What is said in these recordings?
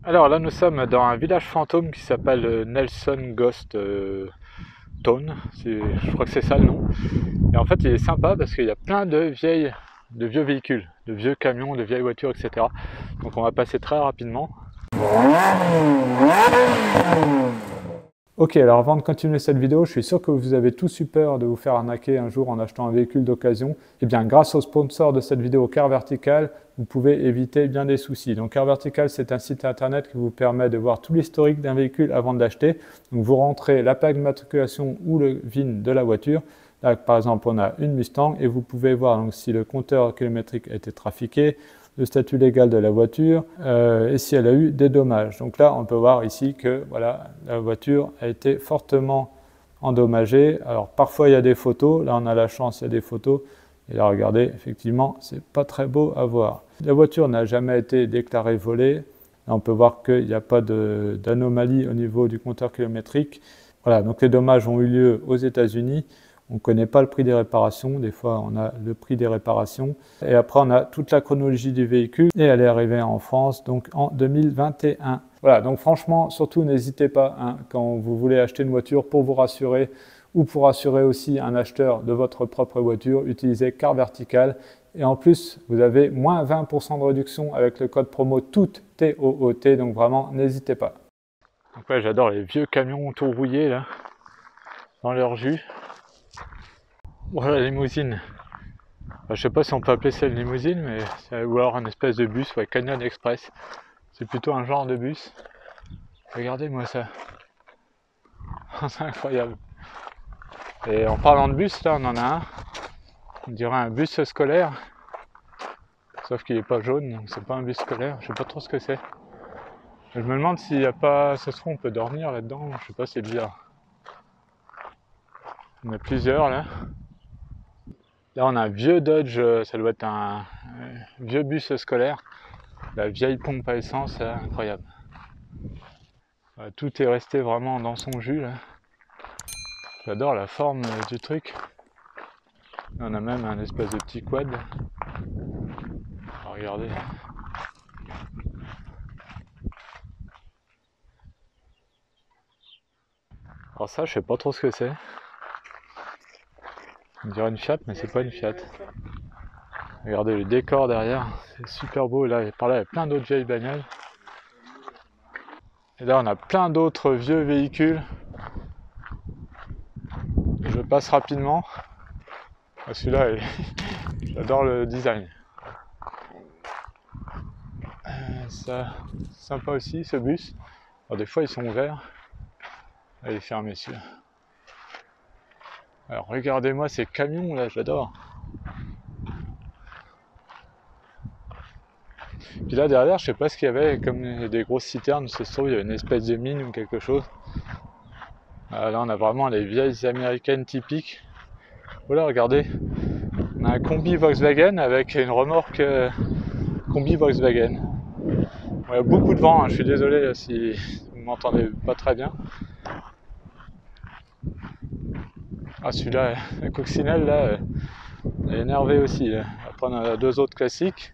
Alors là, nous sommes dans un village fantôme qui s'appelle Nelson Ghost Town. Je crois que c'est ça le nom. Et en fait, il est sympa parce qu'il y a plein de vieux véhicules, de vieux camions, de vieilles voitures, etc. Donc on va passer très rapidement. Ok, alors avant de continuer cette vidéo, je suis sûr que vous avez tous eu peur de vous faire arnaquer un jour en achetant un véhicule d'occasion. Et bien, grâce au sponsor de cette vidéo, Car Vertical, vous pouvez éviter bien des soucis. Donc Car Vertical, c'est un site internet qui vous permet de voir tout l'historique d'un véhicule avant de l'acheter. Donc vous rentrez la plaque d'immatriculation ou le VIN de la voiture. Là, par exemple, on a une Mustang et vous pouvez voir donc, si le compteur kilométrique a été trafiqué, le statut légal de la voiture et si elle a eu des dommages. Donc là, on peut voir ici que voilà, la voiture a été fortement endommagée. Alors parfois, il y a des photos. Là, on a la chance, il y a des photos. Et là, regardez, effectivement, c'est pas très beau à voir. La voiture n'a jamais été déclarée volée. Là, on peut voir qu'il n'y a pas d'anomalie au niveau du compteur kilométrique. Voilà, donc les dommages ont eu lieu aux États-Unis. On ne connaît pas le prix des réparations, des fois on a le prix des réparations. Et après on a toute la chronologie du véhicule et elle est arrivée en France donc en 2021. Voilà, donc franchement, surtout n'hésitez pas hein, quand vous voulez acheter une voiture pour vous rassurer ou pour rassurer aussi un acheteur de votre propre voiture, utilisez Car Vertical. Et en plus, vous avez moins 20% de réduction avec le code promo TOOT, T-O-O-T, donc vraiment n'hésitez pas. Donc ouais, j'adore les vieux camions tout rouillés là, dans leur jus. Voilà la limousine. Enfin, je sais pas si on peut appeler ça une limousine, mais ou alors un espèce de bus, ouais, Canyon Express. C'est plutôt un genre de bus. Regardez-moi ça. C'est incroyable. Et en parlant de bus, là on en a un. On dirait un bus scolaire. Sauf qu'il est pas jaune, donc c'est pas un bus scolaire. Je sais pas trop ce que c'est. Je me demande s'il n'y a pas. Ça se trouve on peut dormir là-dedans. Je sais pas, c'est bizarre. On a plusieurs là. Là on a un vieux Dodge, ça doit être un vieux bus scolaire. La vieille pompe à essence, incroyable. Tout est resté vraiment dans son jus là. J'adore la forme du truc. On a même un espèce de petit quad. Alors, regardez. Alors ça, je sais pas trop ce que c'est. On dirait une Fiat, mais c'est pas une Fiat. Regardez le décor derrière, c'est super beau. Là, par là, il y a plein d'autres vieilles bagnoles. Et là, on a plein d'autres vieux véhicules. Je passe rapidement. Celui-là, j'adore le design. Ça, sympa aussi, ce bus. Alors, des fois, ils sont ouverts. Là, il est fermé, celui-là. Alors, regardez-moi ces camions, là, j'adore. Puis là, derrière, je sais pas ce qu'il y avait, comme des grosses citernes, ça se trouve, il y avait une espèce de mine ou quelque chose. Là, on a vraiment les vieilles américaines typiques. Voilà, regardez. On a un combi Volkswagen avec une remorque combi Volkswagen. Il y a beaucoup de vent, hein, je suis désolé si vous ne m'entendez pas très bien. Ah, celui-là, la coccinelle, là, elle est énervée aussi. Là. Après, on a deux autres classiques.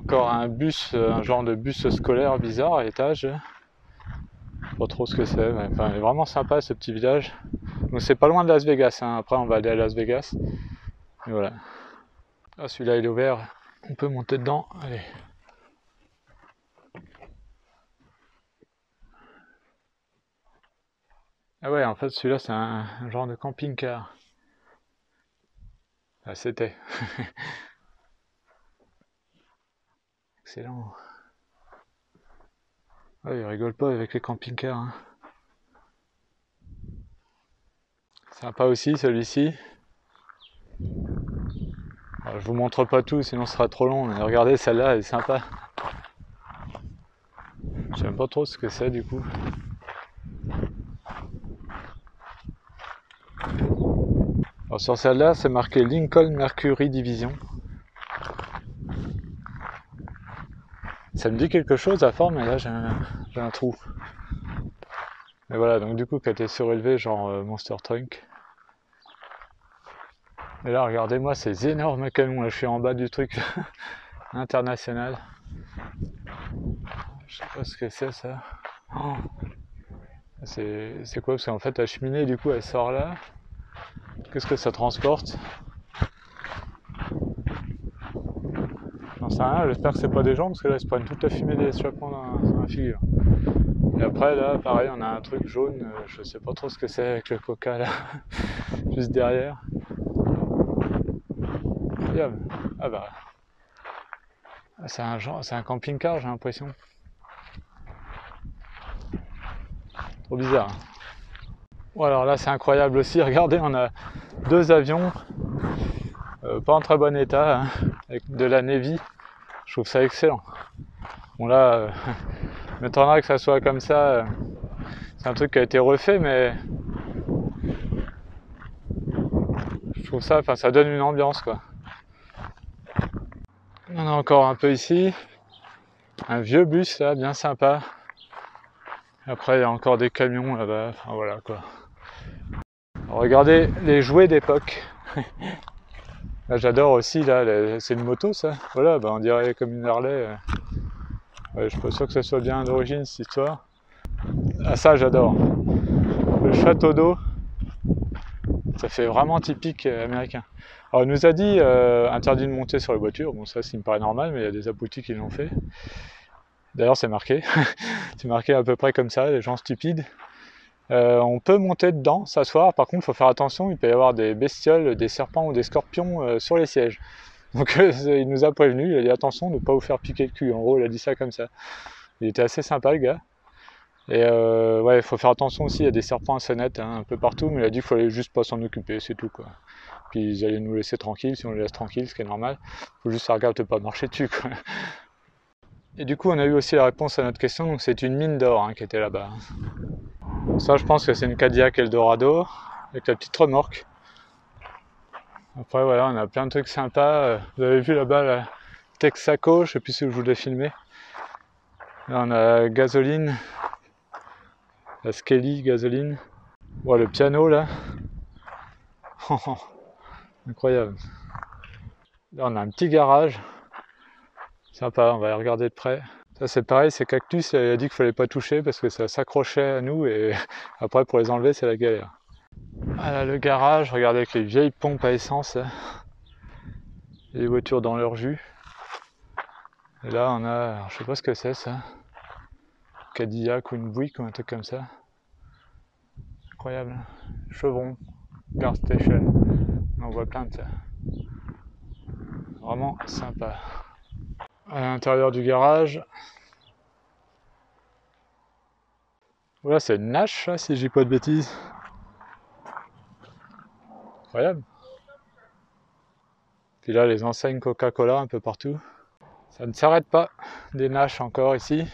Encore un bus, un genre de bus scolaire bizarre à étage. Pas trop ce que c'est, mais enfin, il est vraiment sympa ce petit village. Donc c'est pas loin de Las Vegas, hein. Après on va aller à Las Vegas. Et voilà. Ah, celui-là il est ouvert, on peut monter dedans, allez. Ah ouais, en fait celui-là c'est un genre de camping-car. Ah, c'était. Excellent. Ah, il rigole pas avec les camping-cars. Hein. Sympa aussi celui-ci. Je vous montre pas tout, sinon ce sera trop long, mais regardez celle-là, elle est sympa. Je sais même pas trop ce que c'est du coup. Alors sur celle-là, c'est marqué Lincoln Mercury Division. Ça me dit quelque chose la forme, mais là j'ai un trou. Mais voilà, donc du coup, qui a été surélevé, genre Monster Truck. Et là, regardez-moi ces énormes camions, là je suis en bas du truc. international. Je sais pas ce que c'est ça. Oh. C'est quoi? Parce qu'en fait la cheminée du coup elle sort là. Qu'est-ce que ça transporte? J'en sais rien, j'espère que c'est pas des gens parce que là ils se prennent toute la fumée des échappements dans la figure. Et après là pareil on a un truc jaune, je sais pas trop ce que c'est avec le coca là, juste derrière. Incroyable. Ah bah. C'est un camping-car j'ai l'impression. Trop bizarre. Bon alors là c'est incroyable aussi, regardez on a 2 avions, pas en très bon état, hein, avec de la Navy. Je trouve ça excellent. Bon là, m'étonnerait que ça soit comme ça. C'est un truc qui a été refait, mais je trouve ça, enfin ça donne une ambiance quoi. On a encore un peu ici, un vieux bus là, bien sympa. Après il y a encore des camions là-bas, enfin voilà quoi. Alors, regardez les jouets d'époque. Là j'adore aussi, là, c'est une moto ça. Voilà, bah, on dirait comme une Harley. Ouais, je suis pas sûr que ça soit bien d'origine cette histoire. Ah ça j'adore. Le château d'eau. Ça fait vraiment typique américain. Alors il nous a dit interdit de monter sur les voitures, bon ça me paraît normal, mais il y a des abrutis qui l'ont fait. D'ailleurs c'est marqué, c'est marqué à peu près comme ça, les gens stupides. On peut monter dedans, s'asseoir, par contre il faut faire attention, il peut y avoir des bestioles, des serpents ou des scorpions sur les sièges. Donc il nous a prévenu, il a dit attention de ne pas vous faire piquer le cul, en gros il a dit ça comme ça. Il était assez sympa le gars. Et ouais, il faut faire attention aussi, il y a des serpents à sonnette un peu partout, mais il a dit qu'il fallait juste pas s'en occuper, c'est tout quoi. Puis ils allaient nous laisser tranquilles, si on les laisse tranquilles, ce qui est normal. Il faut juste faire gaffe de pas marcher dessus quoi. Et du coup on a eu aussi la réponse à notre question, donc c'est une mine d'or hein, qui était là-bas. Ça je pense que c'est une Cadillac Eldorado, avec la petite remorque. Après voilà, on a plein de trucs sympas. Vous avez vu là-bas la Texaco, je sais plus si je vous l'ai filmé. Là on a gasoline. La Skelly gasoline. Ouais, le piano là. Incroyable. Là on a un petit garage. Sympa, on va aller regarder de près. Ça c'est pareil, ces cactus, il a dit qu'il fallait pas toucher parce que ça s'accrochait à nous et après pour les enlever c'est la galère. Voilà le garage, regardez avec les vieilles pompes à essence. Là. Les voitures dans leur jus. Et là on a, alors, je sais pas ce que c'est ça. Cadillac ou une Buick ou un truc comme ça. Incroyable. Chevron, Car Station. On en voit plein de ça. Vraiment sympa. À l'intérieur du garage. Voilà, c'est une Nash, là, si je dis pas de bêtises. Incroyable. Puis là, les enseignes Coca-Cola un peu partout. Ça ne s'arrête pas, des Nash encore ici.